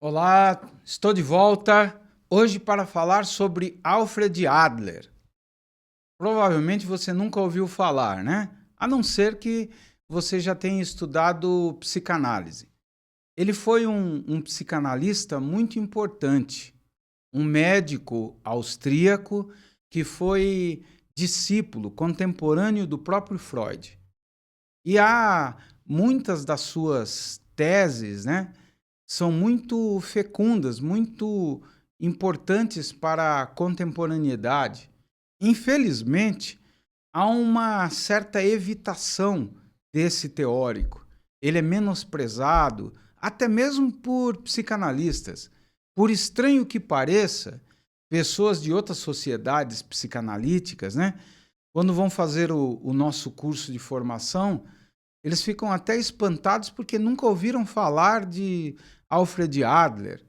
Olá, estou de volta hoje para falar sobre Alfred Adler. Provavelmente você nunca ouviu falar, né? A não ser que você já tenha estudado psicanálise. Ele foi um psicanalista muito importante, um médico austríaco que foi discípulo contemporâneo do próprio Freud. E há muitas das suas teses, né? São muito fecundas, muito importantes para a contemporaneidade. Infelizmente, há uma certa evitação desse teórico. Ele é menosprezado, até mesmo por psicanalistas. Por estranho que pareça, pessoas de outras sociedades psicanalíticas, né, quando vão fazer o nosso curso de formação, eles ficam até espantados porque nunca ouviram falar de Alfred Adler,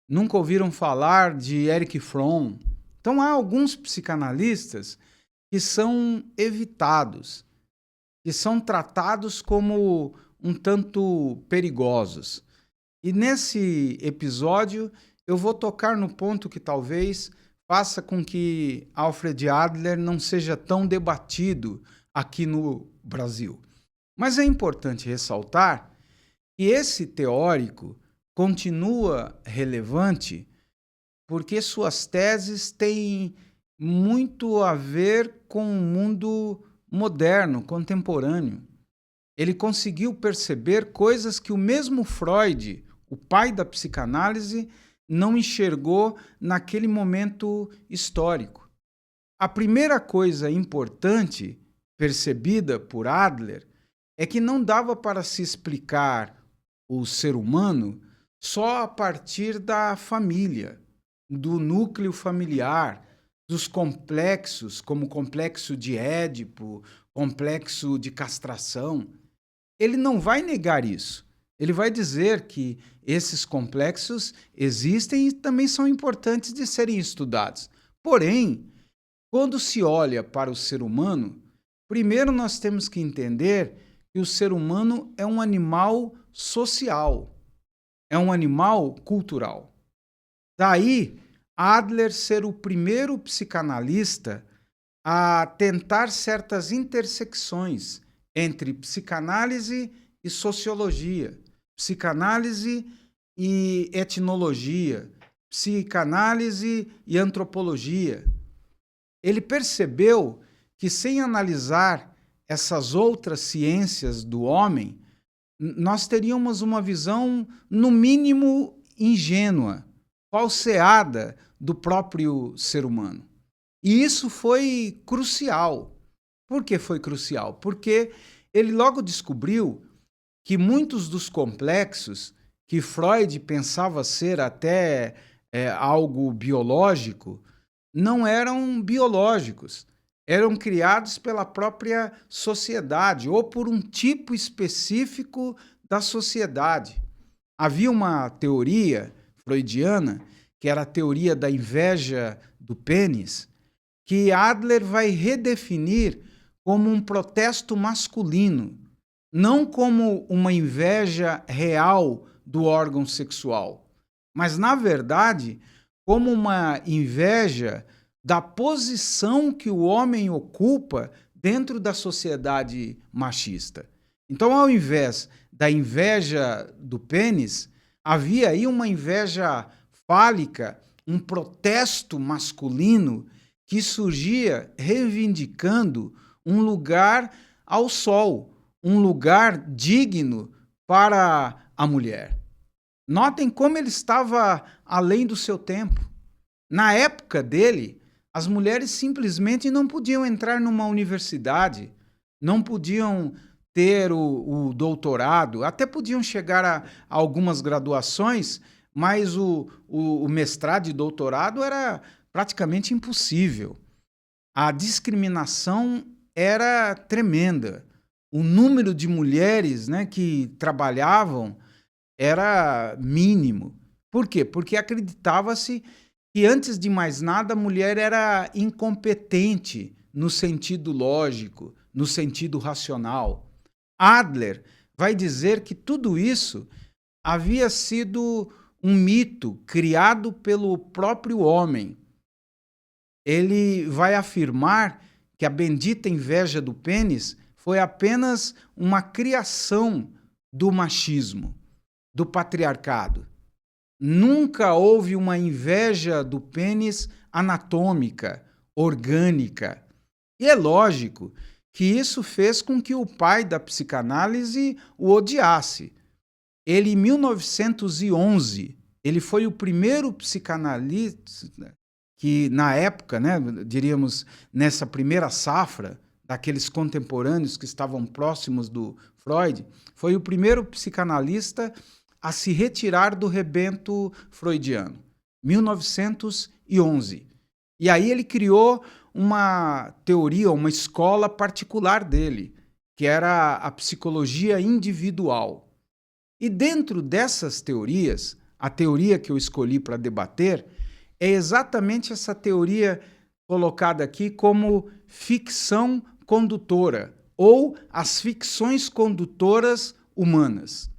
nunca ouviram falar de Erich Fromm. Então há alguns psicanalistas que são evitados, que são tratados como um tanto perigosos. E nesse episódio eu vou tocar no ponto que talvez faça com que Alfred Adler não seja tão debatido aqui no Brasil. Mas é importante ressaltar que esse teórico continua relevante porque suas teses têm muito a ver com o mundo moderno, contemporâneo. Ele conseguiu perceber coisas que o mesmo Freud, o pai da psicanálise, não enxergou naquele momento histórico. A primeira coisa importante percebida por Adler é que não dava para se explicar o ser humano só a partir da família, do núcleo familiar, dos complexos, como o complexo de Édipo, complexo de castração. Ele não vai negar isso. Ele vai dizer que esses complexos existem e também são importantes de serem estudados. Porém, quando se olha para o ser humano, primeiro nós temos que entender que o ser humano é um animal social, é um animal cultural. Daí, Adler ser o primeiro psicanalista a tentar certas intersecções entre psicanálise e sociologia, psicanálise e etnologia, psicanálise e antropologia. Ele percebeu que sem analisar essas outras ciências do homem, nós teríamos uma visão, no mínimo, ingênua, falseada do próprio ser humano. E isso foi crucial. Por que foi crucial? Porque ele logo descobriu que muitos dos complexos que Freud pensava ser até algo biológico, não eram biológicos. Eram criados pela própria sociedade ou por um tipo específico da sociedade. Havia uma teoria freudiana, que era a teoria da inveja do pênis, que Adler vai redefinir como um protesto masculino, não como uma inveja real do órgão sexual, mas, na verdade, como uma inveja da posição que o homem ocupa dentro da sociedade machista. Então, ao invés da inveja do pênis, havia aí uma inveja fálica, um protesto masculino que surgia reivindicando um lugar ao sol, um lugar digno para a mulher. Notem como ele estava além do seu tempo. Na época dele, as mulheres simplesmente não podiam entrar numa universidade, não podiam ter o doutorado, até podiam chegar a algumas graduações, mas o mestrado e doutorado era praticamente impossível. A discriminação era tremenda. O número de mulheres, né, que trabalhavam era mínimo. Por quê? Porque acreditava-se que, antes de mais nada, a mulher era incompetente no sentido lógico, no sentido racional. Adler vai dizer que tudo isso havia sido um mito criado pelo próprio homem. Ele vai afirmar que a bendita inveja do pênis foi apenas uma criação do machismo, do patriarcado. Nunca houve uma inveja do pênis anatômica, orgânica. E é lógico que isso fez com que o pai da psicanálise o odiasse. Ele, em 1911, ele foi o primeiro psicanalista que, na época, né, diríamos, nessa primeira safra, daqueles contemporâneos que estavam próximos do Freud, foi o primeiro psicanalista a se retirar do rebento freudiano, 1911. E aí ele criou uma teoria, uma escola particular dele, que era a psicologia individual. E dentro dessas teorias, a teoria que eu escolhi para debater é exatamente essa teoria colocada aqui como ficção condutora, ou as ficções condutoras humanas.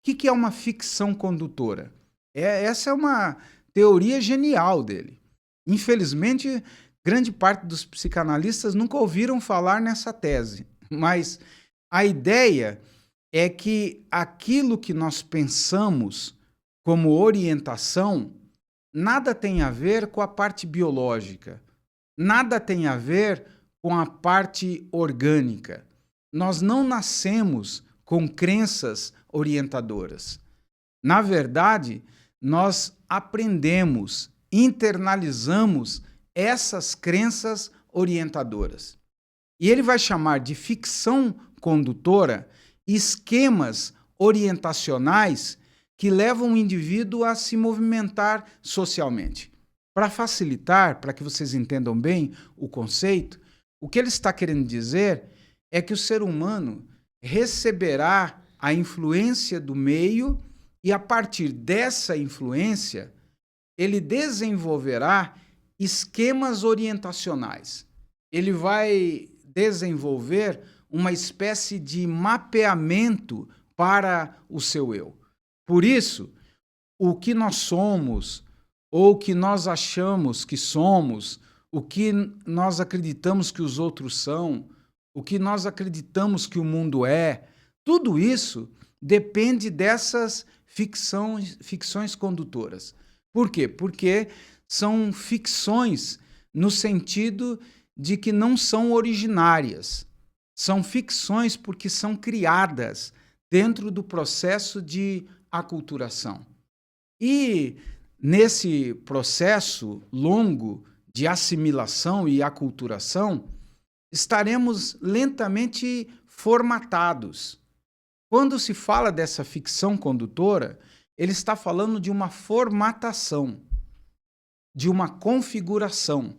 O que é uma ficção condutora? Essa é uma teoria genial dele. Infelizmente, grande parte dos psicanalistas nunca ouviram falar nessa tese, mas a ideia é que aquilo que nós pensamos como orientação nada tem a ver com a parte biológica, nada tem a ver com a parte orgânica. Nós não nascemos com crenças orientadoras. Na verdade, nós aprendemos, internalizamos essas crenças orientadoras. E ele vai chamar de ficção condutora esquemas orientacionais que levam o indivíduo a se movimentar socialmente. Para facilitar, para que vocês entendam bem o conceito, o que ele está querendo dizer é que o ser humano receberá a influência do meio e, a partir dessa influência, ele desenvolverá esquemas orientacionais. Ele vai desenvolver uma espécie de mapeamento para o seu eu. Por isso, o que nós somos, ou o que nós achamos que somos, o que nós acreditamos que os outros são, o que nós acreditamos que o mundo é, tudo isso depende dessas ficções condutoras. Por quê? Porque são ficções no sentido de que não são originárias. São ficções porque são criadas dentro do processo de aculturação. E nesse processo longo de assimilação e aculturação, estaremos lentamente formatados. Quando se fala dessa ficção condutora, ele está falando de uma formatação, de uma configuração.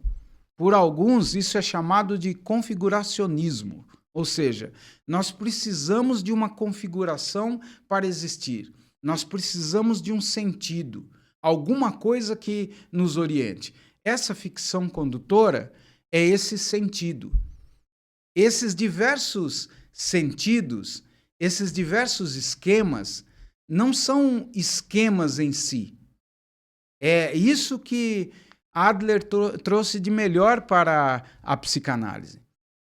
Por alguns, isso é chamado de configuracionismo, ou seja, nós precisamos de uma configuração para existir. Nós precisamos de um sentido, alguma coisa que nos oriente. Essa ficção condutora é esse sentido. Esses diversos sentidos, esses diversos esquemas, não são esquemas em si. É isso que Adler trouxe de melhor para a psicanálise.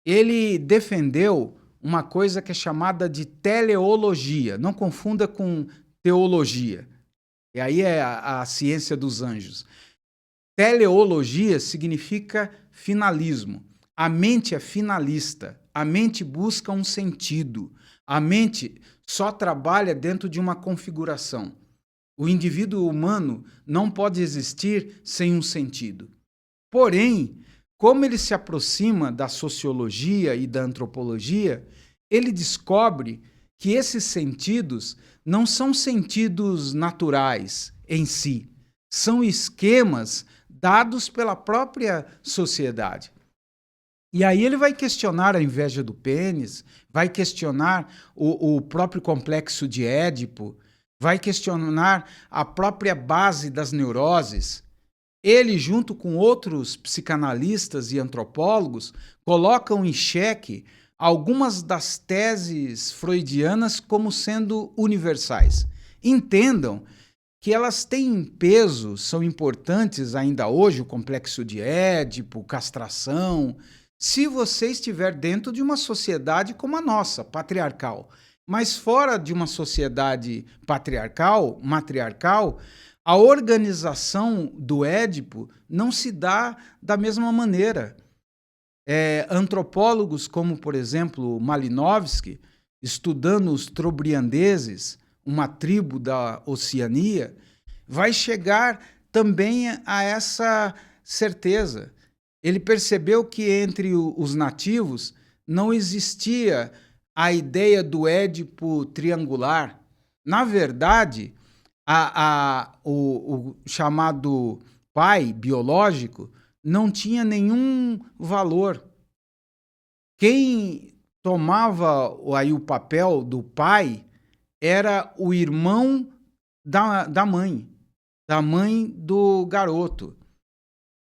Ele defendeu uma coisa que é chamada de teleologia. Não confunda com teologia. E aí é a ciência dos anjos. Teleologia significa finalismo. A mente é finalista. A mente busca um sentido. A mente só trabalha dentro de uma configuração. O indivíduo humano não pode existir sem um sentido. Porém, como ele se aproxima da sociologia e da antropologia, ele descobre que esses sentidos não são sentidos naturais em si, são esquemas dados pela própria sociedade. E aí ele vai questionar a inveja do pênis, vai questionar o próprio complexo de Édipo, vai questionar a própria base das neuroses. Ele, junto com outros psicanalistas e antropólogos, colocam em xeque algumas das teses freudianas como sendo universais. Entendam que elas têm peso, são importantes ainda hoje, o complexo de Édipo, castração, se você estiver dentro de uma sociedade como a nossa, patriarcal. Mas fora de uma sociedade patriarcal, matriarcal, a organização do Édipo não se dá da mesma maneira. Antropólogos como, por exemplo, Malinowski, estudando os trobriandeses, uma tribo da Oceania, vai chegar também a essa certeza. Ele percebeu que entre os nativos não existia a ideia do Édipo triangular. Na verdade, o chamado pai biológico não tinha nenhum valor. Quem tomava aí o papel do pai era o irmão da mãe do garoto.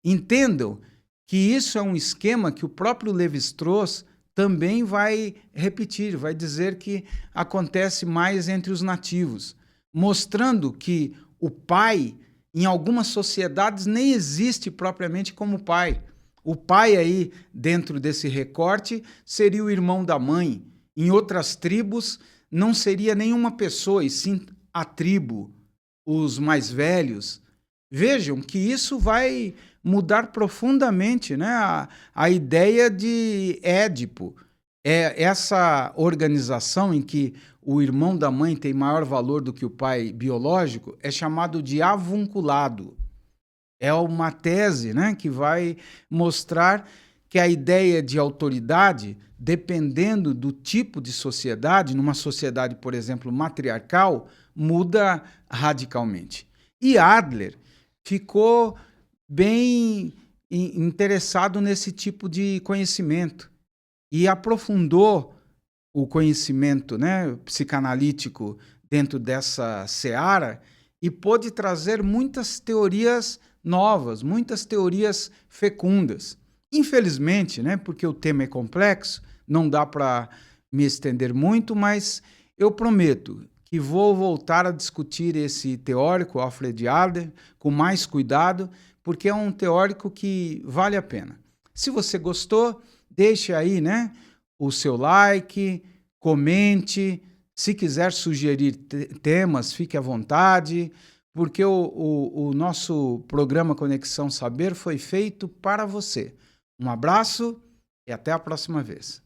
Entendam que isso é um esquema que o próprio Lévi-Strauss também vai repetir, vai dizer que acontece mais entre os nativos, mostrando que o pai, em algumas sociedades, nem existe propriamente como pai. O pai aí, dentro desse recorte, seria o irmão da mãe. Em outras tribos, não seria nenhuma pessoa, e sim a tribo, os mais velhos. Vejam que isso vai mudar profundamente, né, a ideia de Édipo. É essa organização em que o irmão da mãe tem maior valor do que o pai biológico, é chamado de avunculado. É uma tese, né, que vai mostrar que a ideia de autoridade, dependendo do tipo de sociedade, numa sociedade, por exemplo, matriarcal, muda radicalmente. E Adler ficou bem interessado nesse tipo de conhecimento e aprofundou o conhecimento, né, psicanalítico dentro dessa seara e pôde trazer muitas teorias novas, muitas teorias fecundas. Infelizmente, né, porque o tema é complexo, não dá para me estender muito, mas eu prometo que vou voltar a discutir esse teórico, Alfred Adler, com mais cuidado, porque é um teórico que vale a pena. Se você gostou, deixe aí, né, o seu like, comente. Se quiser sugerir temas, fique à vontade, porque o nosso programa Conexão Saber foi feito para você. Um abraço e até a próxima vez.